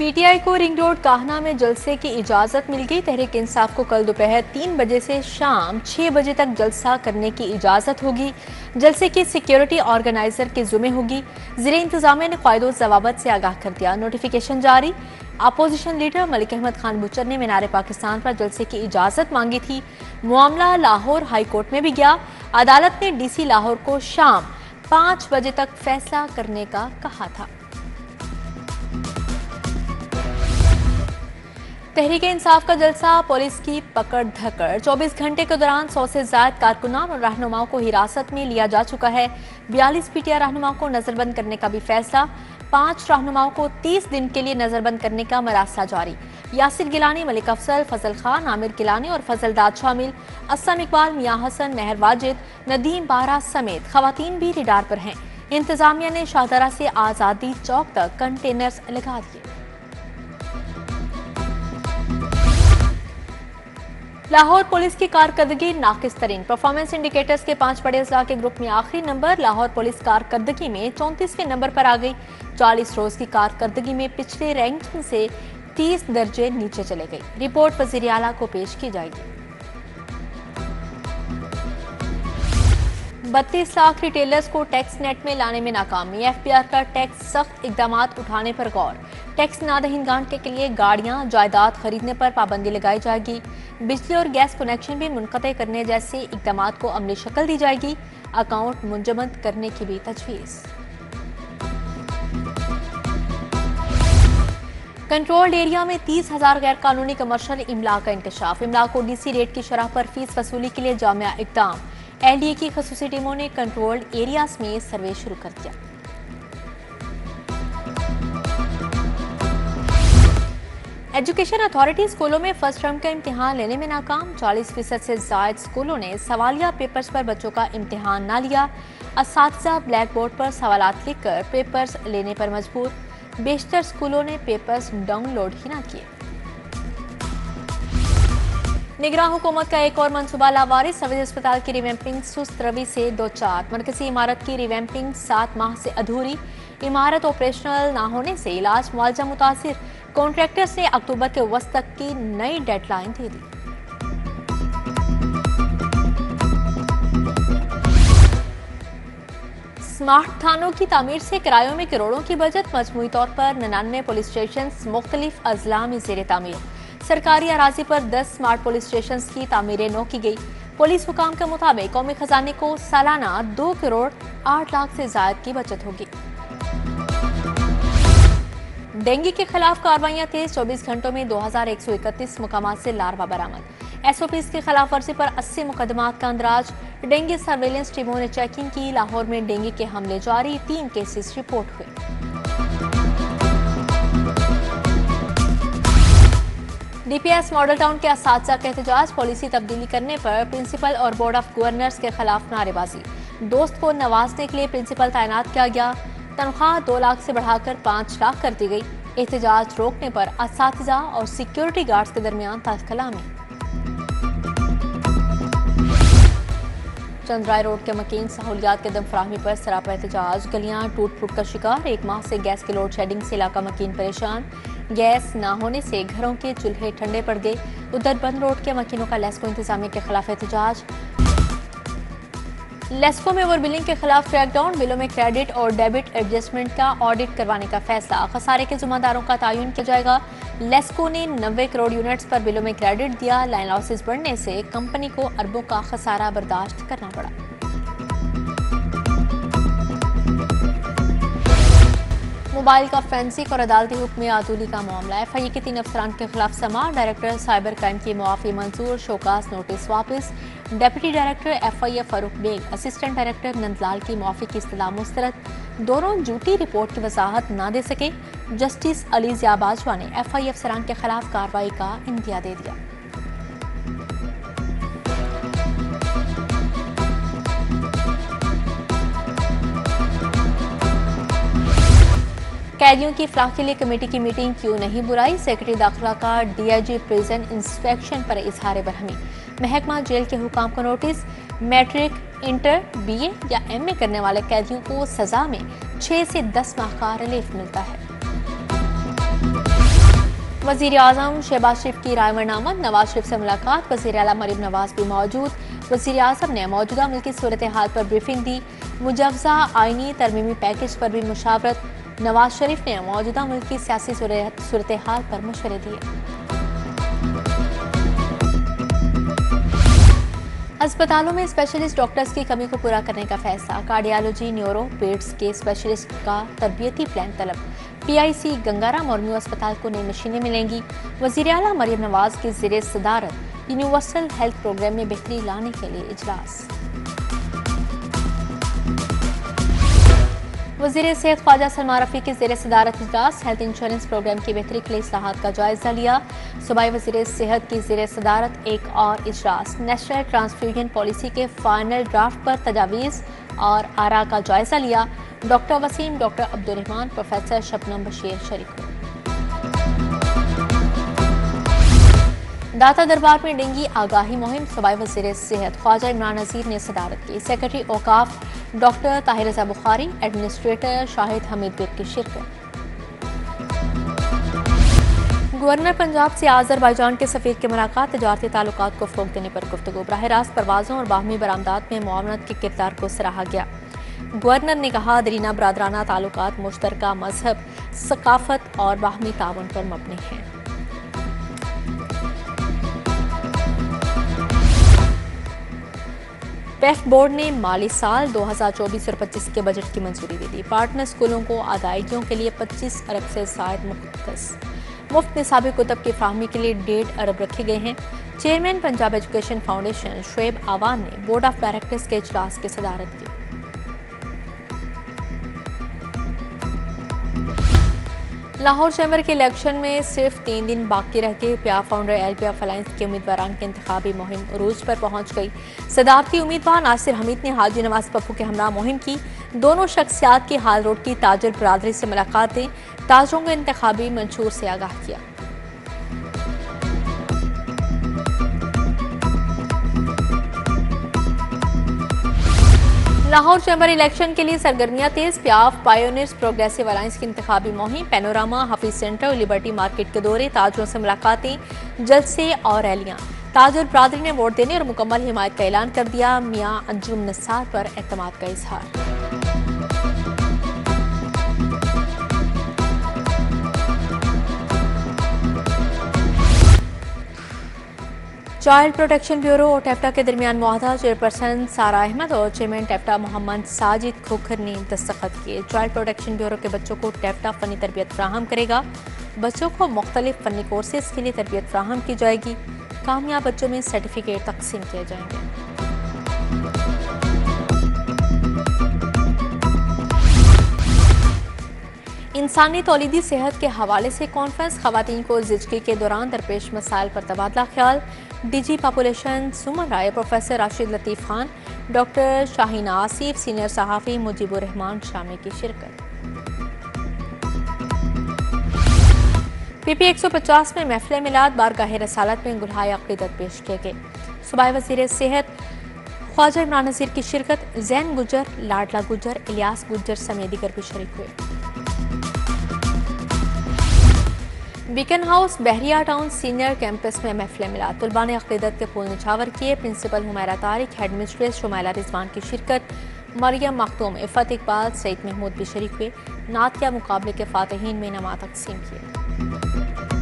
PTI को ring road काहना में जलसे की इजाजत मिल गई। तहरीक इंसाफ को कल दोपहर 3 बजे से शाम 6 बजे तक जलसा करने की इजाजत होगी। जलसे की सिक्योरिटी ऑर्गेनाइजर के जुम्मे होगी। ज़िले इंतजामिया ने कायदो ज़वाबत से आगाह कर दिया। नोटिफिकेशन जारी। अपोजिशन लीडर मलिक अहमद खान बुचर ने मीनार पाकिस्तान पर जलसे की इजाजत मांगी थी। मामला लाहौर हाई कोर्ट में भी गया। अदालत ने डीसी लाहौर को शाम 5 बजे तक फैसला करने का कहा था। तहरीक इंसाफ का जलसा, पुलिस की पकड़ धकड़। 24 घंटे के दौरान 100 से ज्यादा कारकुनान और रहनुमाओं को हिरासत में लिया जा चुका है। 42 पीटीआई रहनुमाओं को नजरबंद करने का भी फैसला। 5 रहनुमाओं को 30 दिन के लिए नजरबंद करने का मरासा जारी। यासिर गिलानी, मलिक अफसल, फजल खान, आमिर गिलानी और फजल दाद शामिल। असम इकबाल, मियां हसन, मेहर वाजिद, नदीम बारा समेत खवातीन भी रिडार पर हैं। इंतजामिया ने शाहदरा से आजादी चौक तक कंटेनर्स लगा दिए। लाहौर पुलिस की कारकर्दगी नाकिस तरीन। परफॉर्मेंस इंडिकेटर्स के 5 बड़े अजला के ग्रुप में आखिरी नंबर लाहौर पुलिस कारकर्दगी में 34वें नंबर पर आ गई। 40 रोज की कारकर्दगी में पिछले रैंकिंग से 30 दर्जे नीचे चले गई। रिपोर्ट वजीर आला को पेश की जाएगी। 32 लाख रिटेलर्स को टैक्स नेट में लाने में नाकामी। एफबीआर का टैक्स सख्त इकदाम उठाने पर गौर। टैक्स नादहिंदगान के लिए गाड़ियां, जायदाद खरीदने पर पाबंदी लगाई जाएगी। बिजली और गैस कनेक्शन भी मुनक़ते करने जैसे इकदाम को अमली शक्ल दी जाएगी। अकाउंट मुंजमद करने की भी तजवीज़। कंट्रोल्ड एरिया में 30,000 गैर कानूनी कमर्शियल इमला का इंकशाफ। इमला को डीसी रेट की शरह पर फीस वसूली के लिए जामिया इकदाम। एलडीए की खसूसी टीमों ने कंट्रोल्ड एरियाज में सर्वे शुरू कर दिया। एजुकेशन अथॉरिटी स्कूलों में फर्स्ट टर्म का इम्तिहान लेने में नाकाम। 40% से ज्यादा स्कूलों ने सवालिया पेपर्स पर बच्चों का इम्तिहान ना लिया। असातिज़ा ब्लैक बोर्ड पर सवालात लिखकर पेपर्स लेने पर मजबूर। बेशतर स्कूलों ने पेपर्स डाउनलोड ही ना किए। निगरान हुकूमत का एक और मनसूबा लावारिस। सवेद अस्पताल की रिवैम्पिंग सुस्त रवि से 2-4। मरकजी इमारत की रिवैम्पिंग 7 माह से अधूरी। इमारत ऑपरेशनल ना होने से इलाज मुआवजा मुतासिर। कॉन्ट्रैक्टर्स ने अक्टूबर के वस्त तक की नई डेडलाइन दे दी। स्मार्ट थानों की तामीर से किरायों में करोड़ों की बचत। मजमूई तौर पर 99 पुलिस स्टेशन मुख्तलिफ अजला में ज़ेर तामीर। सरकारी अराजी पर 10 स्मार्ट पुलिस स्टेशन की तामीरें नौ की गई। पुलिस हुकाम के मुताबिक कौमी खजाने को सालाना 2 करोड़ 8 लाख से ज्यादा की बचत होगी। डेंगू के खिलाफ कार्रवाइयां तेज। 24 घंटों में 2131 मुकामात से लार्वा बरामद। एसओपीज की खिलाफ वर्जी पर 80 मुकदमात का अंदराज। डेंगू सर्वेलेंस टीमों ने चेकिंग की। लाहौर में डेंगू के हमले जारी। 3 केसेस रिपोर्ट हुए। डीपीएस मॉडल टाउन के असातिज़ा का एहतजाज। पॉलिसी तब्दीली करने पर प्रिंसिपल और बोर्ड ऑफ गवर्नर्स के खिलाफ नारेबाजी। दोस्त को नवाजने के लिए प्रिंसिपल तैनात किया गया। तनख्वाह 2 लाख से बढ़ाकर 5 लाख कर दी गई। एहतजाज रोकने पर असातिज़ा और सिक्योरिटी गार्ड्स के दरमियान तहकलामी। चंद्राय रोड के मकीन सहूलियात के दम फराहमी पर सरापा एहतजाज। गलियां टूट फूट का शिकार। 1 माह से गैस की लोड शेडिंग से इलाका मकीन परेशान। गैस न होने से घरों के चूल्हे ठंडे पड़ गए। उधर बंद रोड के मकीनों का लेस्को इंतजामिया के खिलाफ एहतजाज। लेस्को में ओवर बिलिंग के खिलाफ क्रैकडाउन। बिलों में क्रेडिट और डेबिट एडजस्टमेंट का ऑडिट करवाने का फैसला। खसारे के जिम्मेदारों का तयन किया जाएगा। लेस्को ने 90 करोड़ यूनिट्स पर बिलों में क्रेडिट दिया। लाइन लॉसेस बढ़ने से कंपनी को अरबों का खसारा बर्दाश्त करना पड़ा। मोबाइल का फॉरेंसिक और अदालती हुक्म आदूली का मामला। एफआईए के 3 अफसरान के खिलाफ समा। डायरेक्टर साइबर क्राइम की मुआफी मंजूर। शोकास नोटिस वापस। Deputy director FIA Farooq Baig, assistant director Nandlal की मुआफी की इस्तला मुस्तरद। दोनों झूठी रिपोर्ट की वजाहत न दे सके। जस्टिस अली ज़िया बाजवा ने एफआईए अफसरान के खिलाफ कार्रवाई का इंदिया दे दिया। कैदियों की फलाह के लिए कमेटी की मीटिंग क्यों नहीं बुलाई। सेक्रेटरी दाखिला का डीआईजी प्रिजन इंस्पेक्शन पर इजहार बरहमी। महकमा जेल के हुकाम को नोटिस। मैट्रिक, इंटर, बीए या एमए करने वाले कैदियों को सजा में 6 से 10 माह का रिलीफ मिलता है। वजीर आजम शहबाज शरीफ की रायवन आमद, नवाज शरीफ से मुलाकात, वजीर आला मरीम नवाज भी मौजूद। वजीर आजम ने मौजूदा मुल्की सूरत हाल पर ब्रीफिंग दी। मुजवजा आईनी तरमीमी पैकेज पर भी मुशावरत। नवाज शरीफ ने मौजूदा मुल्की सियासी सूरत हाल पर मशवरे दिए। अस्पतालों में स्पेशलिस्ट डॉक्टर्स की कमी को पूरा करने का फैसला। कार्डियोलॉजी, न्यूरो, पेट्स के स्पेशलिस्ट का तरबियती प्लान तलब। PIC गंगाराम और न्यू अस्पताल को नई मशीनें मिलेंगी। वज़ीर आला मरीम नवाज की ज़ेरे सदारत यूनिवर्सल हेल्थ प्रोग्राम में बेहतरी लाने के लिए इजलास। वज़ीर सेहत ख्वाजा सलमान रफ़ी की ज़ेरे सदारत इजलास। हेल्थ इंश्योरेंस प्रोग्राम की बेहतरी के लिए इस्लाहात का जायजा लिया। सूबाई वज़ीर सेहत की ज़ेरे सदारत एक और इजलास। नेशनल ट्रांसफ्यूजन पॉलिसी के फाइनल ड्राफ्ट पर तजावीज़ और आरा का जायजा लिया। Doctor Waseem, doctor Abdurrahman, professor Shabnam Bashir शरीक हुए। दाता दरबार में डेंगी आगाही मुहिम। सूबाई वज़ीर सेहत ख्वाजा इमरान नज़ीर ने सदारत की। सेक्रेटरी औकाफ डॉक्टर ताहिर रज़ा बुखारी, एडमिनिस्ट्रेटर शाहिद हमीद बिर की शिरकत। गवर्नर पंजाब से आज़रबाईजान के सफ़ीर की मुलाकात, तजारती ताल्लुकात को फ़रोग़ देने पर गुफ्तगू। बराह रास्त परवाज़ों और बाहमी बरामदात में मुआवनत के किरदार को सराहा गया। गवर्नर ने कहा, दरीना बरादराना ताल्लुकात मुश्तरका मजहब, सकाफत और बाहमी ताउन पर मबनी हैं। पेफ बोर्ड ने माली साल 2024 और 25 के बजट की मंजूरी दे दी। पार्टनर स्कूलों को अदायगियों के लिए 25 अरब से ज़ायद मुफ्त निसाबी कुतब की फाहमी के लिए 1.5 अरब रखे गए हैं। Chairman Punjab education foundation Shoaib Awan ने बोर्ड ऑफ डायरेक्टर्स के इजलास की सदारत की। लाहौर चैम्बर के इलेक्शन में सिर्फ 3 दिन बाकी रहते प्या फाउंडर LPF अलायंस के उम्मीदवारों की इंतखाबी मुहिम उरूज पर पहुंच गई। सदारती उम्मीदवार नासिर हमीद ने हाजी नवाज पप्पू के हमरा मुहिम की। दोनों शख्सियात की हाल रोड की ताजर बरादरी से मुलाकातें, ताजरों को इंतखाबी मंशूर से आगाह किया। लाहौर चैम्बर इलेक्शन के लिए सरगर्मियां तेज। प्याफ पायोनियर्स प्रोग्रेसिव अलायंस की इंतखाबी मुहिम, पैनोरामा, हफीज सेंटर और लिबर्टी मार्केट के दौरे, ताजरों से मुलाकातें, जलसे और रैलियां। ताजर बरादरी ने वोट देने और मुकम्मल हिमायत का ऐलान कर दिया। मियां अंजुम नसार पर एतमाद का इजहार। चाइल्ड प्रोटेक्शन ब्यूरो और टेफ्टा के दरमियान मुआहदा। चेयरपर्सन सारा अहमद और चेयरमैन टेफ्टा मोहम्मद साजिद खोखर ने दस्तखत किए। चाइल्ड प्रोटेक्शन ब्यूरो के बच्चों को टेफ्टा फ़नी तरबियत फ्राहम करेगा। बच्चों को मुख्तलिफ फ़नी कोर्सेज के लिए तरबियत फ्राहम की जाएगी। कामयाब बच्चों में सर्टिफिकेट तकसीम किए जाएंगे। इंसानी तौलीदी सेहत के हवाले से कॉन्फ्रेंस, खवातीन को ज़िंदगी के दौरान दरपेश मसाइल पर तबादला ख्याल। DG पॉपुलेशन सुमन राय, प्रोफेसर राशिद लतीफ़ खान, डॉक्टर शाहीन आसिफ, सीनियर सहाफ़ी मुजीबुर रहमान शामी की शिरकत। PP 150 में महफिल मिलाद, बारगाह रसालत में गुलहाए अक़ीदत पेश किए गए। सूबाई वज़ीर सेहत ख्वाजा इमरान नज़ीर की शिरकत। जैन गुजर, लाडला गुजर, इलियास गुजर समेत दीगर भी शरीक हुए। बीकन हाउस बहरिया टाउन सीनियर कैंपस में महफिल मिलाद, तुलबा ने अक़ीदत के फूल निछावर किए। Principal Humaira Tariq, head mistress Shumaila Rizwan की शिरकत। मरियम मखदूम, इफ़त इकबाल, सईद महमूद भी शरीक हुए। नातिया मुकाबले के फातिहीन में इनामात तक़सीम किए।